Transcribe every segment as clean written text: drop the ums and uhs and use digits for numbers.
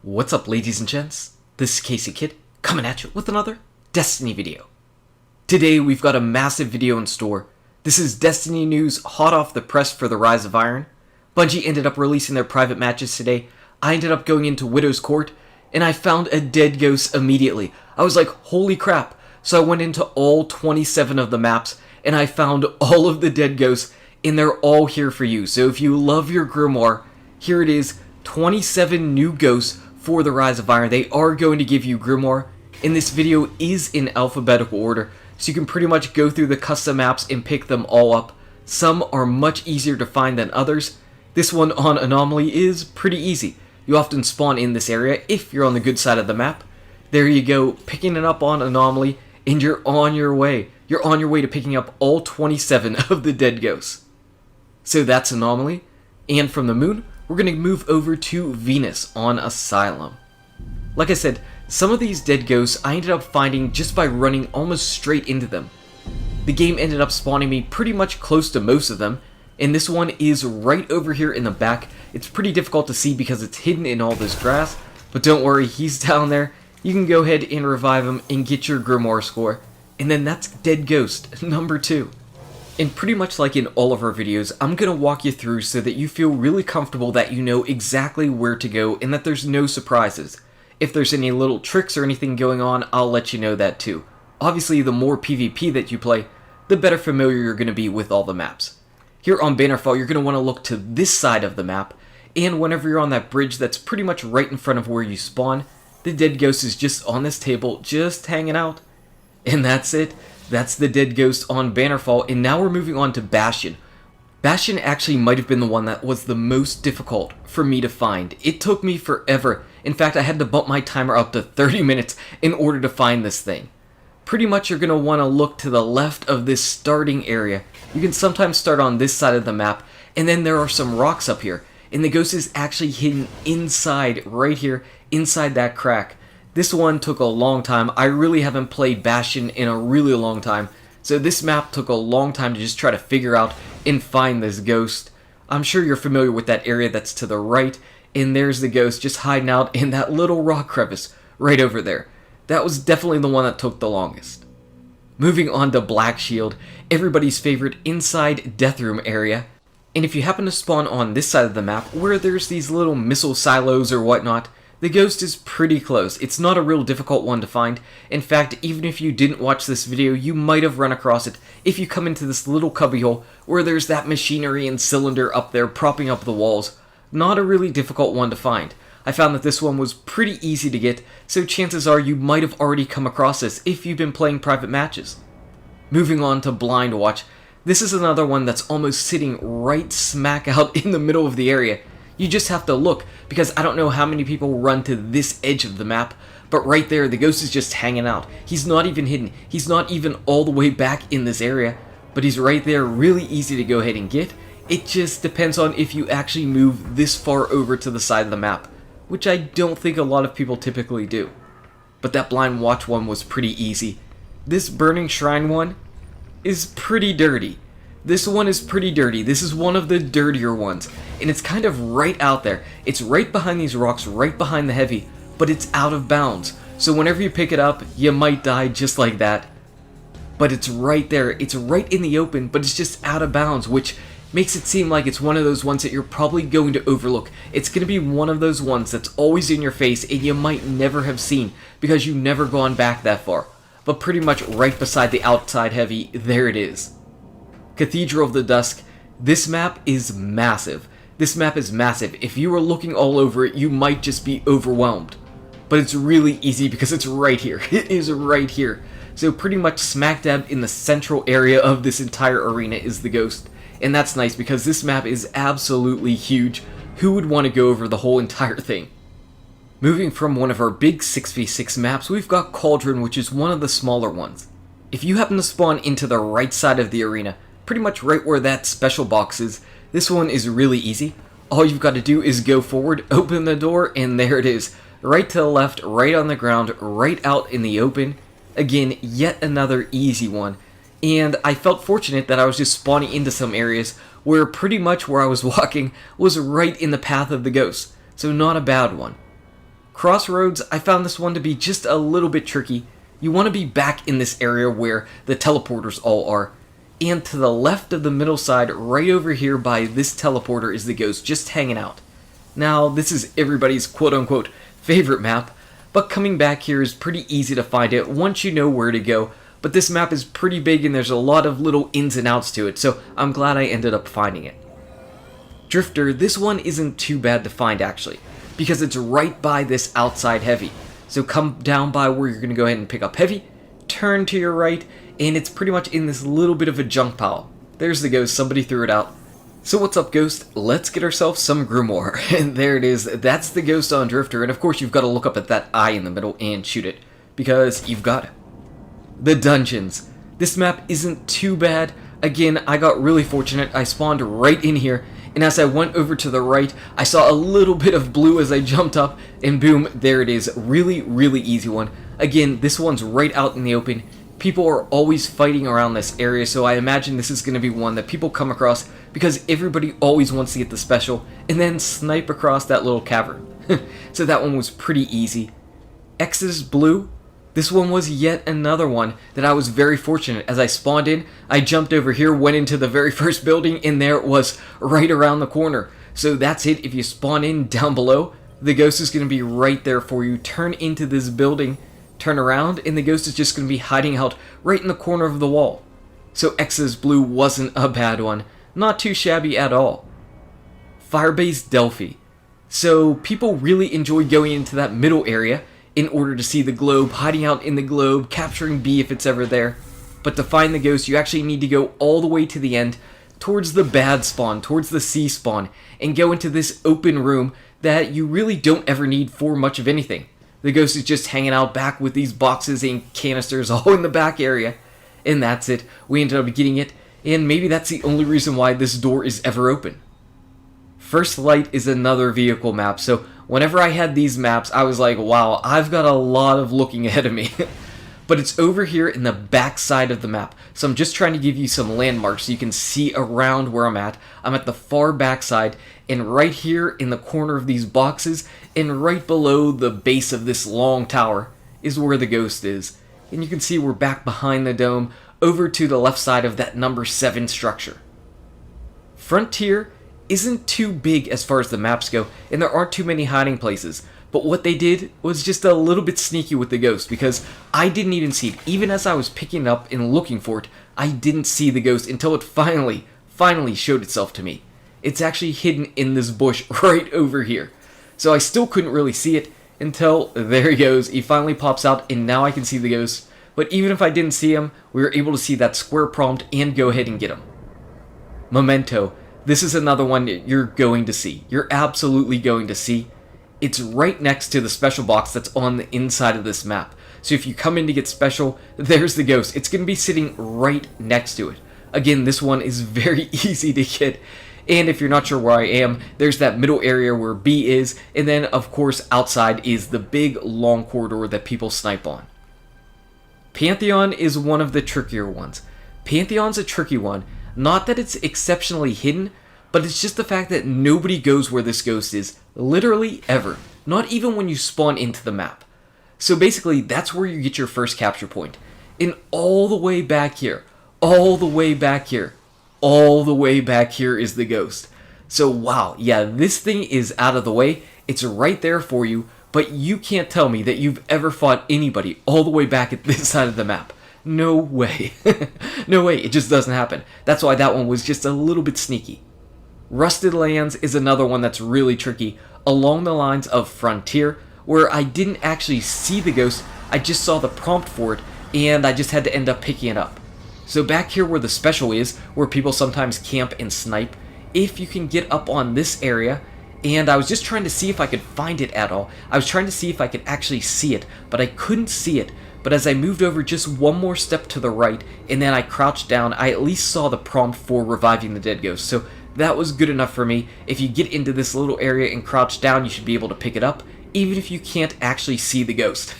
What's up, ladies and gents? This is CASeyKid coming at you with another Destiny video. Today we've got a massive video in store. This is Destiny news hot off the press for the Rise of Iron. Bungie ended up releasing their private matches today. I ended up going into Widow's Court and I found a dead ghost immediately. I was like, holy crap. So I went into all 27 of the maps and I found all of the dead ghosts and they're all here for you. So if you love your Grimoire, here it is, 27 new ghosts for the Rise of Iron. They are going to give you Grimoire, and this video is in alphabetical order, so you can pretty much go through the custom maps and pick them all up. Some are much easier to find than others. This one on Anomaly is pretty easy. You often spawn in this area if you're on the good side of the map. There you go, picking it up on Anomaly, and you're on your way. You're on your way to picking up all 27 of the dead ghosts. So that's Anomaly, and from the moon, we're going to move over to Venus on ASYLUM. Like I said, some of these dead ghosts I ended up finding just by running almost straight into them. The game ended up spawning me pretty much close to most of them, and this one is right over here in the back. It's pretty difficult to see because it's hidden in all this grass, but don't worry, he's down there. You can go ahead and revive him and get your Grimoire score. And then that's dead ghost number 2. And pretty much like in all of our videos, I'm going to walk you through so that you feel really comfortable that you know exactly where to go and that there's no surprises. If there's any little tricks or anything going on, I'll let you know that too. Obviously, the more PvP that you play, the better familiar you're going to be with all the maps. Here on Bannerfall, you're going to want to look to this side of the map, and whenever you're on that bridge that's pretty much right in front of where you spawn, the dead ghost is just on this table, just hanging out. And that's it. That's the dead ghost on Bannerfall, and now we're moving on to Bastion. Bastion actually might have been the one that was the most difficult for me to find. It took me forever. In fact, I had to bump my timer up to 30 minutes in order to find this thing. Pretty much you're going to want to look to the left of this starting area. You can sometimes start on this side of the map, and then there are some rocks up here. And the ghost is actually hidden inside, right here, inside that crack. This one took a long time. I really haven't played Bastion in a really long time, so this map took a long time to just try to figure out and find this ghost. I'm sure you're familiar with that area that's to the right, and there's the ghost just hiding out in that little rock crevice right over there. That was definitely the one that took the longest. Moving on to Black Shield, everybody's favorite inside death room area. And if you happen to spawn on this side of the map where there's these little missile silos or whatnot, the ghost is pretty close. It's not a real difficult one to find. In fact, even if you didn't watch this video, you might have run across it if you come into this little cubbyhole where there's that machinery and cylinder up there propping up the walls. Not a really difficult one to find. I found that this one was pretty easy to get, so chances are you might have already come across this if you've been playing private matches. Moving on to Blind Watch. This is another one that's almost sitting right smack out in the middle of the area. You just have to look, because I don't know how many people run to this edge of the map, but right there, the ghost is just hanging out. He's not even hidden. He's not even all the way back in this area, but he's right there, really easy to go ahead and get. It just depends on if you actually move this far over to the side of the map, which I don't think a lot of people typically do. But that Blind Watch one was pretty easy. This Burning Shrine one is pretty dirty. This one is pretty dirty. This is one of the dirtier ones, and it's kind of right out there. It's right behind these rocks, right behind the heavy, but it's out of bounds. So whenever you pick it up, you might die just like that. But it's right there. It's right in the open, but it's just out of bounds, which makes it seem like it's one of those ones that you're probably going to overlook. It's going to be one of those ones that's always in your face and you might never have seen because you've never gone back that far. But pretty much right beside the outside heavy, there it is. Cathedral of the Dusk. This map is massive. This map is massive. If you were looking all over it, you might just be overwhelmed. But it's really easy because it's right here. It is right here. So pretty much smack dab in the central area of this entire arena is the ghost. And that's nice because this map is absolutely huge. Who would want to go over the whole entire thing? Moving from one of our big 6v6 maps, we've got Cauldron, which is one of the smaller ones. If you happen to spawn into the right side of the arena, pretty much right where that special box is, this one is really easy. All you've got to do is go forward, open the door, and there it is. Right to the left, right on the ground, right out in the open. Again, yet another easy one. And I felt fortunate that I was just spawning into some areas where pretty much where I was walking was right in the path of the ghost. So not a bad one. Crossroads, I found this one to be just a little bit tricky. You want to be back in this area where the teleporters all are. And to the left of the middle side, right over here by this teleporter, is the ghost just hanging out. Now, this is everybody's quote-unquote favorite map, but coming back here is pretty easy to find it once you know where to go. But this map is pretty big and there's a lot of little ins and outs to it, so I'm glad I ended up finding it. Drifter, this one isn't too bad to find actually, because it's right by this outside heavy. So come down by where you're going to go ahead and pick up heavy, turn to your right, and it's pretty much in this little bit of a junk pile. There's the ghost, somebody threw it out. So what's up, ghost? Let's get ourselves some Grimoire. And there it is, that's the ghost on Drifter, and of course you've got to look up at that eye in the middle and shoot it, because you've got it. The dungeons. This map isn't too bad. Again, I got really fortunate. I spawned right in here, and as I went over to the right, I saw a little bit of blue as I jumped up, and boom, there it is. Really, really easy one. Again, this one's right out in the open. People are always fighting around this area, so I imagine this is going to be one that people come across because everybody always wants to get the special and then snipe across that little cavern. So that one was pretty easy. X's blue. This one was yet another one that I was very fortunate. As I spawned in, I jumped over here, went into the very first building, and there it was right around the corner. So that's it. If you spawn in down below, the ghost is going to be right there for you. Turn into this building, turn around, and the ghost is just going to be hiding out right in the corner of the wall. So X's blue wasn't a bad one. Not too shabby at all. FIREBASE DELPHI. So people really enjoy going into that middle area in order to see the globe, hiding out in the globe, capturing B if it's ever there. But to find the ghost, you actually need to go all the way to the end, towards the bad spawn, towards the C spawn, and go into this open room that you really don't ever need for much of anything. The ghost is just hanging out back with these boxes and canisters all in the back area. And that's it. We ended up getting it, and maybe that's the only reason why this door is ever open. First Light is another vehicle map, so whenever I had these maps, I was like, wow, I've got a lot of looking ahead of me. But it's over here in the back side of the map, so I'm just trying to give you some landmarks so you can see around where I'm at. I'm at the far back side, and right here in the corner of these boxes, and right below the base of this long tower, is where the ghost is. And you can see we're back behind the dome, over to the left side of that number 7 structure. Frontier isn't too big as far as the maps go, and there aren't too many hiding places. But what they did was just a little bit sneaky with the ghost, because I didn't even see it. Even as I was picking it up and looking for it, I didn't see the ghost until it finally showed itself to me. It's actually hidden in this bush right over here. So I still couldn't really see it until, there he goes, he finally pops out, and now I can see the ghost. But even if I didn't see him, we were able to see that square prompt and go ahead and get him. Memento. This is another one you're going to see. You're absolutely going to see. It's right next to the special box that's on the inside of this map. So if you come in to get special, there's the ghost. It's going to be sitting right next to it. Again, this one is very easy to get. And if you're not sure where I am, there's that middle area where B is. And then, of course, outside is the big, long corridor that people snipe on. Pantheon is one of the trickier ones. Pantheon's a tricky one. Not that it's exceptionally hidden, but it's just the fact that nobody goes where this ghost is, literally ever. Not even when you spawn into the map. So basically, that's where you get your first capture point. And all the way back here, all the way back here, all the way back here is the ghost. So wow, yeah, this thing is out of the way. It's right there for you, but you can't tell me that you've ever fought anybody all the way back at this side of the map. No way. No way, it just doesn't happen. That's why that one was just a little bit sneaky. Rusted Lands is another one that's really tricky, along the lines of Frontier, where I didn't actually see the ghost, I just saw the prompt for it, and I just had to end up picking it up. So back here where the special is, where people sometimes camp and snipe, if you can get up on this area, and I was just trying to see if I could find it at all. I was trying to see if I could actually see it, but I couldn't see it. But as I moved over just one more step to the right, and then I crouched down, I at least saw the prompt for reviving the dead ghost. So that was good enough for me. If you get into this little area and crouch down, you should be able to pick it up, even if you can't actually see the ghost.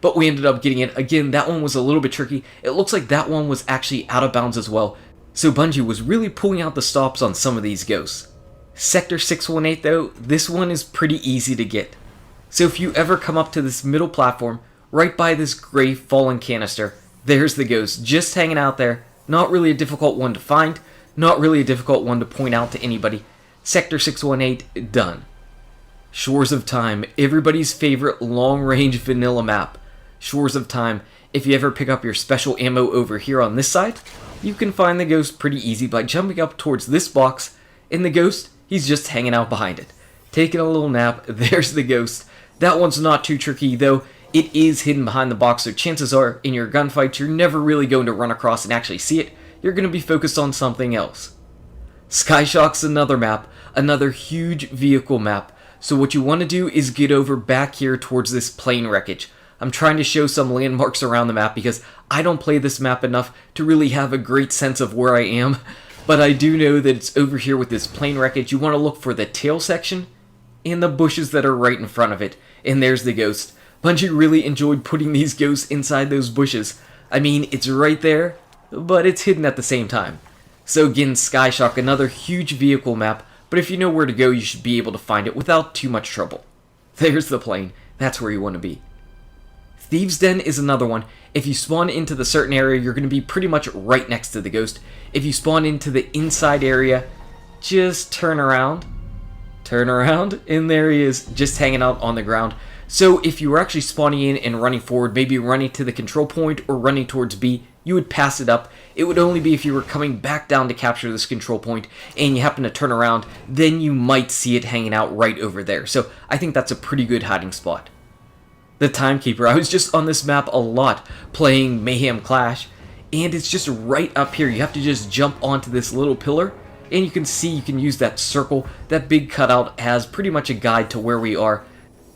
But we ended up getting it. Again, that one was a little bit tricky. It looks like that one was actually out of bounds as well. So Bungie was really pulling out the stops on some of these ghosts. Sector 618 though, this one is pretty easy to get. So if you ever come up to this middle platform, right by this gray fallen canister, there's the ghost, just hanging out there. Not really a difficult one to find, not really a difficult one to point out to anybody. Sector 618, done. Shores of Time, everybody's favorite long-range vanilla map. Shores of Time, if you ever pick up your special ammo over here on this side, you can find the ghost pretty easy by jumping up towards this box, and the ghost, he's just hanging out behind it. Taking a little nap, there's the ghost. That one's not too tricky, though it is hidden behind the box, so chances are, in your gunfights, you're never really going to run across and actually see it. You're going to be focused on something else. Skyshock's another map, another huge vehicle map. So what you want to do is get over back here towards this plane wreckage. I'm trying to show some landmarks around the map because I don't play this map enough to really have a great sense of where I am. But I do know that it's over here with this plane wreckage. You want to look for the tail section and the bushes that are right in front of it. And there's the ghost. Bungie really enjoyed putting these ghosts inside those bushes. I mean, it's right there, but it's hidden at the same time. So again, Skyshock, another huge vehicle map, but if you know where to go, you should be able to find it without too much trouble. There's the plane. That's where you want to be. Thieves' Den is another one. If you spawn into the certain area, you're going to be pretty much right next to the ghost. If you spawn into the inside area, just turn around, and there he is, just hanging out on the ground. So if you were actually spawning in and running forward, maybe running to the control point or running towards B, you would pass it up. It would only be if you were coming back down to capture this control point and you happen to turn around, then you might see it hanging out right over there. So I think that's a pretty good hiding spot. The Timekeeper, I was just on this map a lot playing Mayhem Clash, and it's just right up here. You have to just jump onto this little pillar, and you can see you can use that circle, that big cutout as pretty much a guide to where we are.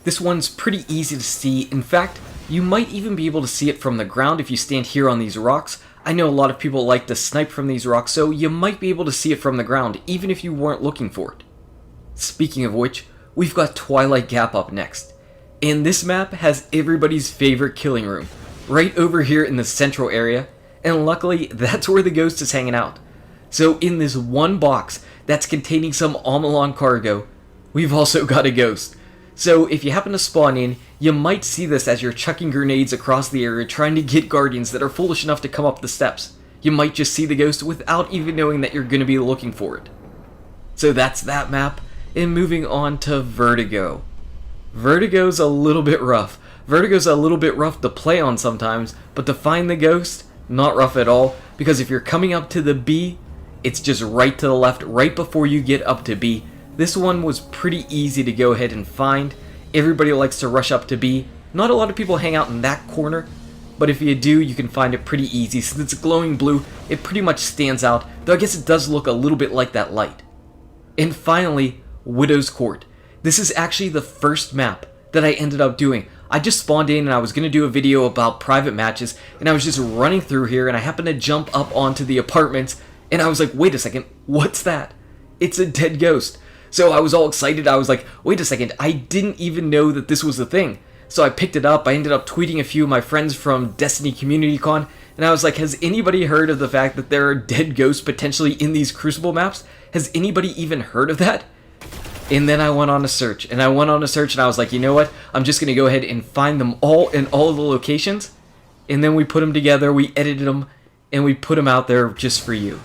This one's pretty easy to see. In fact, you might even be able to see it from the ground if you stand here on these rocks. I know a lot of people like to snipe from these rocks, so you might be able to see it from the ground, even if you weren't looking for it. Speaking of which, we've got Twilight Gap up next. And this map has everybody's favorite killing room, right over here in the central area, and luckily that's where the ghost is hanging out. So in this one box that's containing some Amalon cargo, we've also got a ghost. So if you happen to spawn in, you might see this as you're chucking grenades across the area trying to get guardians that are foolish enough to come up the steps. You might just see the ghost without even knowing that you're going to be looking for it. So that's that map, and moving on to Vertigo. Vertigo's a little bit rough. Vertigo's a little bit rough to play on sometimes, but to find the ghost, not rough at all, because if you're coming up to the B, it's just right to the left, right before you get up to B. This one was pretty easy to go ahead and find. Everybody likes to rush up to B. Not a lot of people hang out in that corner, but if you do, you can find it pretty easy. Since it's glowing blue, it pretty much stands out, though I guess it does look a little bit like that light. And finally, Widow's Court. This is actually the first map that I ended up doing. I just spawned in and I was going to do a video about private matches, and I was just running through here and I happened to jump up onto the apartments, and I was like, wait a second, what's that? It's a dead ghost. So I was all excited. I was like, wait a second, I didn't even know that this was a thing. So I picked it up. I ended up tweeting a few of my friends from Destiny Community Con, and I was like, has anybody heard of the fact that there are dead ghosts potentially in these Crucible maps? Has anybody even heard of that? And then I went on a search, and I was like, you know what? I'm just going to go ahead and find them all in all of the locations, and then we put them together, we edited them, and we put them out there just for you.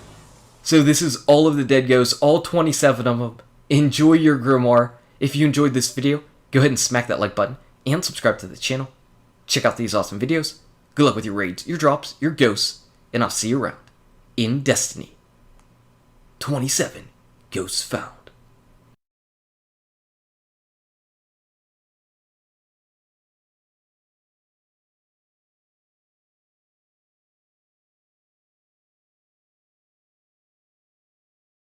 So this is all of the dead ghosts, all 27 of them. Enjoy your grimoire. If you enjoyed this video, go ahead and smack that like button, and subscribe to the channel. Check out these awesome videos. Good luck with your raids, your drops, your ghosts, and I'll see you around in Destiny. 27 Ghosts Found.